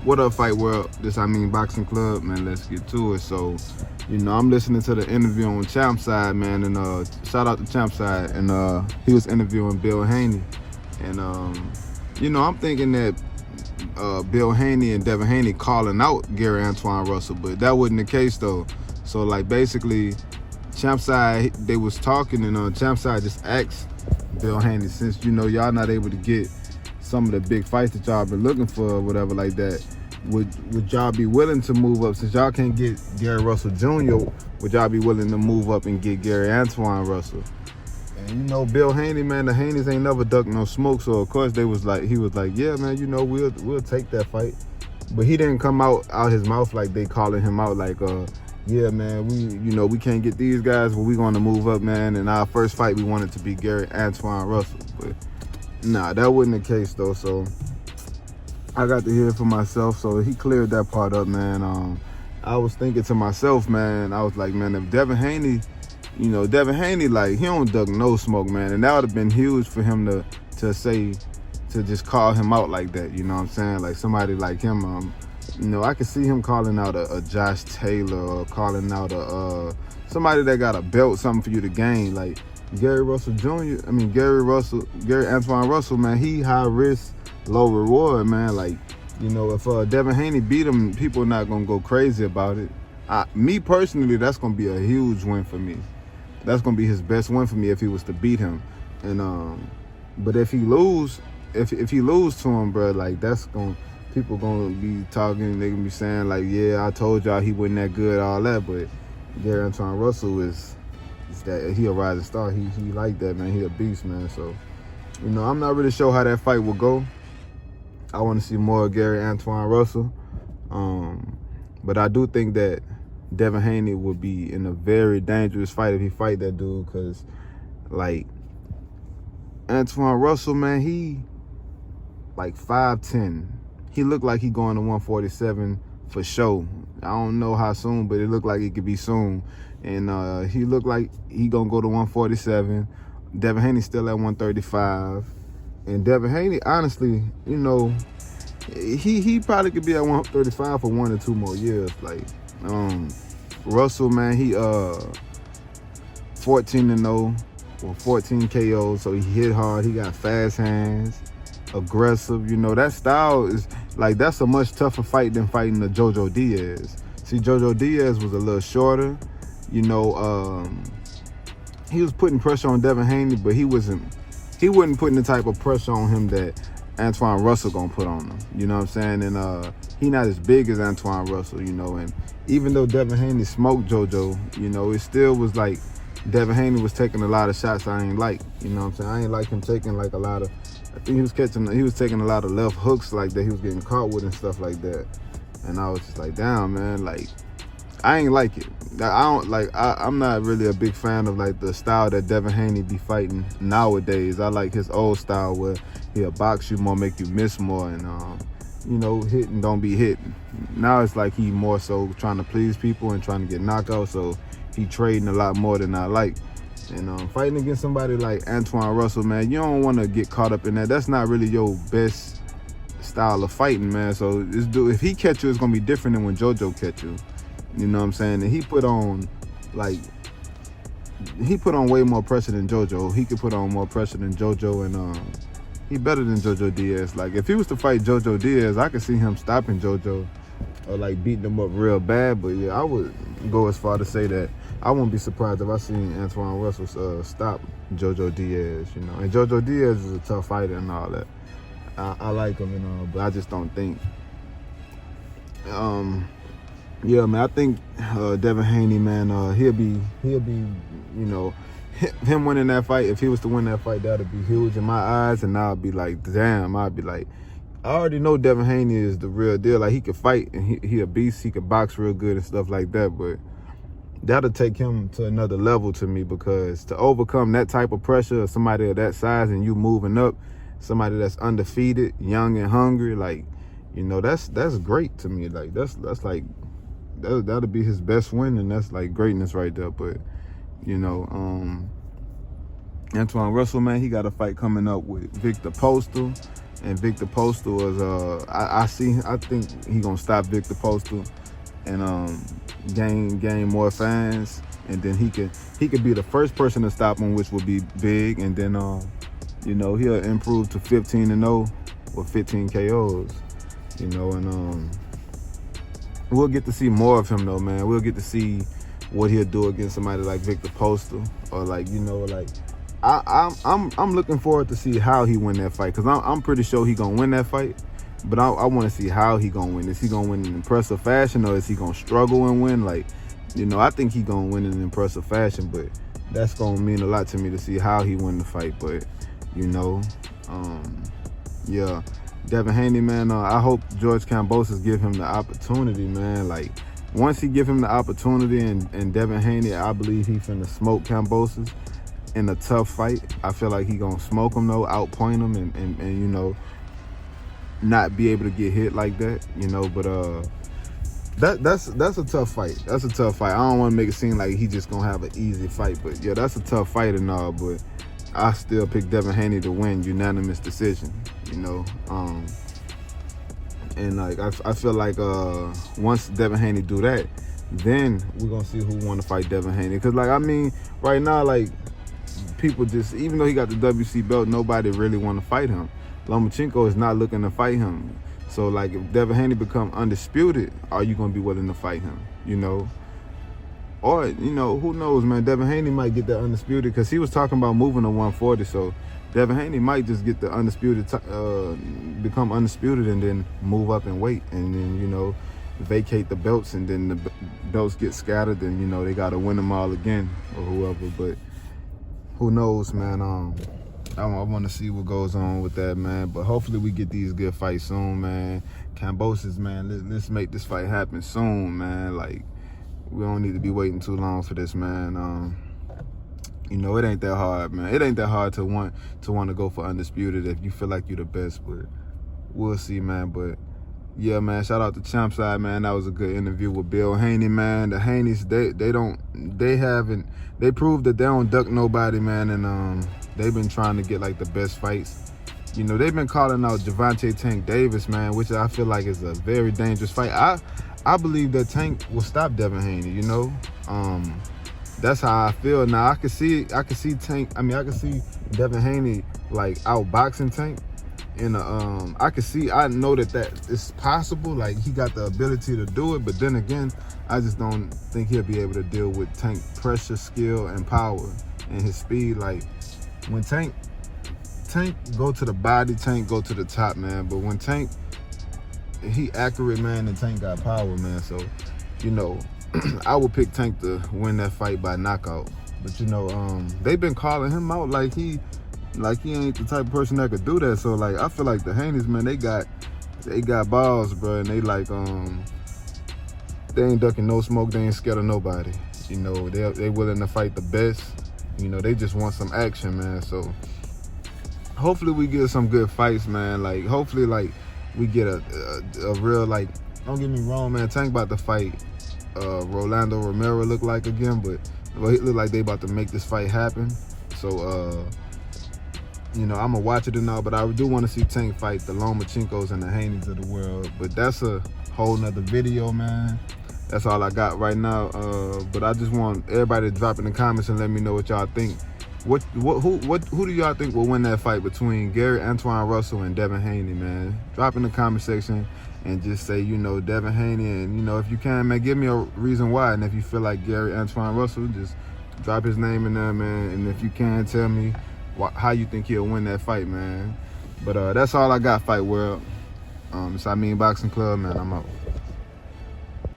What up, Fight World? This Amin Boxing Club, man. Let's get to it. So, I'm listening to the interview on Champside, man, and shout out to Champside, and he was interviewing Bill Haney, and I'm thinking that Bill Haney and Devin Haney calling out Gary Antuanne Russell, but that wasn't the case though. So like basically, Champside they was talking, and Champside just asked Bill Haney, since y'all not able to get some of the big fights that y'all been looking for or whatever like that, would y'all be willing to move up, since y'all can't get Gary Russell Jr., would y'all be willing to move up and get Gary Antuanne Russell? And Bill Haney, man, the Haneys ain't never ducked no smoke, so of course he was like, yeah, man, we'll take that fight. But he didn't come out his mouth like they calling him out like, yeah, man, we can't get these guys, but we gonna move up, man. And our first fight we wanted to be Gary Antuanne Russell. But nah, that wasn't the case though, so I got to hear it for myself, so he cleared that part up, man. I was thinking to myself, man, I was like, man, if Devin Haney, like, he don't duck no smoke, man, and that would have been huge for him to just call him out like that, you know what I'm saying? Like somebody like him, I could see him calling out a Josh Taylor, or calling out somebody that got a belt, something for you to gain, like Gary Antuanne Russell, man, he high risk, low reward, man. Like, if Devin Haney beat him, people are not gonna go crazy about it. Me personally, that's gonna be a huge win for me. That's gonna be his best win for me if he was to beat him. And but if he lose to him, bro, like people gonna be talking. They gonna be saying like, yeah, I told y'all he wasn't that good, all that. But Gary Antuanne Russell is that he a rising star. He like that, man. He a beast, man. So I'm not really sure how that fight will go. I want to see more of Gary Antuanne Russell. But I do think that Devin Haney would be in a very dangerous fight if he fight that dude, because like Antuanne Russell, man, he like 5'10". He looked like he going to 147 for sure. I don't know how soon, but it looked like it could be soon. And he looked like he gonna go to 147. Devin Haney still at 135. And Devin Haney, honestly, he probably could be at 135 for 1 or 2 more years. Like, Russell, man, he 14-0 or 14 KOs, so he hit hard. He got fast hands, aggressive. That style is like, that's a much tougher fight than fighting the JoJo Diaz. See, JoJo Diaz was a little shorter. He was putting pressure on Devin Haney, but he wasn't putting the type of pressure on him that Antuanne Russell gonna put on him. You know what I'm saying? And he not as big as Antuanne Russell, and even though Devin Haney smoked JoJo, it still was like Devin Haney was taking a lot of shots I ain't like. You know what I'm saying? I ain't like him taking like a lot of, I think he was taking a lot of left hooks like that he was getting caught with and stuff like that. And I was just like, damn, man, like, I ain't like it. I'm not really a big fan of like the style that Devin Haney be fighting nowadays. I like his old style where he'll box you more, make you miss more, and hit and don't be hit. Now it's like he more so trying to please people and trying to get knockouts, so he trading a lot more than I like. And fighting against somebody like Antuanne Russell, man, you don't want to get caught up in that. That's not really your best style of fighting, man. So this dude, if he catch you, it's gonna be different than when JoJo catch you. You know what I'm saying? And he put on way more pressure than JoJo. He could put on more pressure than JoJo, and he better than JoJo Diaz. Like, if he was to fight JoJo Diaz, I could see him stopping JoJo or like beating him up real bad. But yeah, I would go as far to say that I wouldn't be surprised if I seen Antuanne Russell stop JoJo Diaz. And JoJo Diaz is a tough fighter and all that. I like him, but I just don't think. Yeah, man, I think Devin Haney, man, he'll be, him winning that fight. If he was to win that fight, that'd be huge in my eyes, and I'd be like, damn. I'd be like, I already know Devin Haney is the real deal. Like, he could fight, and he a beast. He could box real good and stuff like that. But that'll take him to another level to me, because to overcome that type of pressure of somebody of that size and you moving up, somebody that's undefeated, young and hungry, like, that's great to me. Like, that's like. That'll be his best win, and that's like greatness right there. But Antuanne Russell, man, he got a fight coming up with Victor Postal. and Victor Postal is I think he gonna stop Victor Postal and gain more fans, and then he could be the first person to stop him, which would be big, and then he'll improve to 15-0 with 15 KOs, and we'll get to see more of him though, man. We'll get to see what he'll do against somebody like Victor Postal, or I'm looking forward to see how he win that fight, because I'm pretty sure he gonna win that fight. But I want to see how he gonna win. Is he gonna win in impressive fashion, or is he gonna struggle and win? I think he gonna win in impressive fashion, but that's gonna mean a lot to me to see how he win the fight. But yeah, Devin Haney, man. I hope George Kambosos give him the opportunity, man. Once he give him the opportunity, and Devin Haney, I believe he finna smoke Kambosos in a tough fight. I feel like he gonna smoke him though, outpoint him, and not be able to get hit like that, but that's a tough fight. That's a tough fight. I don't want to make it seem like he just gonna have an easy fight, but yeah, that's a tough fight and all, but I still pick Devin Haney to win, unanimous decision, and I feel like once Devin Haney do that, then we're gonna see who want to fight Devin Haney, because right now, people just, even though he got the WC belt, nobody really want to fight him. Lomachenko is not looking to fight him. So, if Devin Haney become undisputed, are you going to be willing to fight him, Or, who knows, man. Devin Haney might get that undisputed, because he was talking about moving to 140. So, Devin Haney might just get the undisputed, become undisputed, and then move up and wait. And then, vacate the belts, and then the belts get scattered, and, they got to win them all again, or whoever. But who knows, man. I want to see what goes on with that, man. But hopefully we get these good fights soon, man. Kambosos, man, let's make this fight happen soon, man. We don't need to be waiting too long for this, man. It ain't that hard, man. It ain't that hard to want to go for undisputed if you feel like you're the best, but we'll see, man. But yeah, man, shout out to Champside, man. That was a good interview with Bill Haney, man. The Haneys, they proved that they don't duck nobody, man, and they've been trying to get the best fights. They've been calling out Gervonta Tank Davis, man, which I feel like is a very dangerous fight. I believe that Tank will stop Devin Haney, That's how I feel. Now I can see Tank. I can see Devin Haney outboxing Tank. And I know that is possible. He got the ability to do it, but then again, I just don't think he'll be able to deal with Tank pressure, skill, and power, and his speed. When Tank go to the body, Tank go to the top, man. But when Tank, he accurate, man, and Tank got power, man. So, I would pick Tank to win that fight by knockout. But they've been calling him out like he ain't the type of person that could do that. So I feel like the Haneys, man, they got balls, bro, and they ain't ducking no smoke. They ain't scared of nobody. They willing to fight the best. They just want some action, man. So hopefully we get some good fights, man. Hopefully we get a real, don't get me wrong, man, Tank about to fight Rolando Romero look like again, but it look like they about to make this fight happen. So I'm gonna watch it and all, but I do want to see Tank fight the Lomachenkos and the Haneys of the world. But that's a whole nother video, man. That's all I got right now. But I just want everybody to drop in the comments and let me know what y'all think. Who do y'all think will win that fight between Gary Antuanne Russell and Devin Haney, man? Drop in the comment section and just say, Devin Haney, and if you can, man, give me a reason why. And if you feel like Gary Antuanne Russell, just drop his name in there, man. And if you can, tell me how you think he'll win that fight, man. But that's all I got, Fight World. It's Amin Boxing Club, man. I'm out.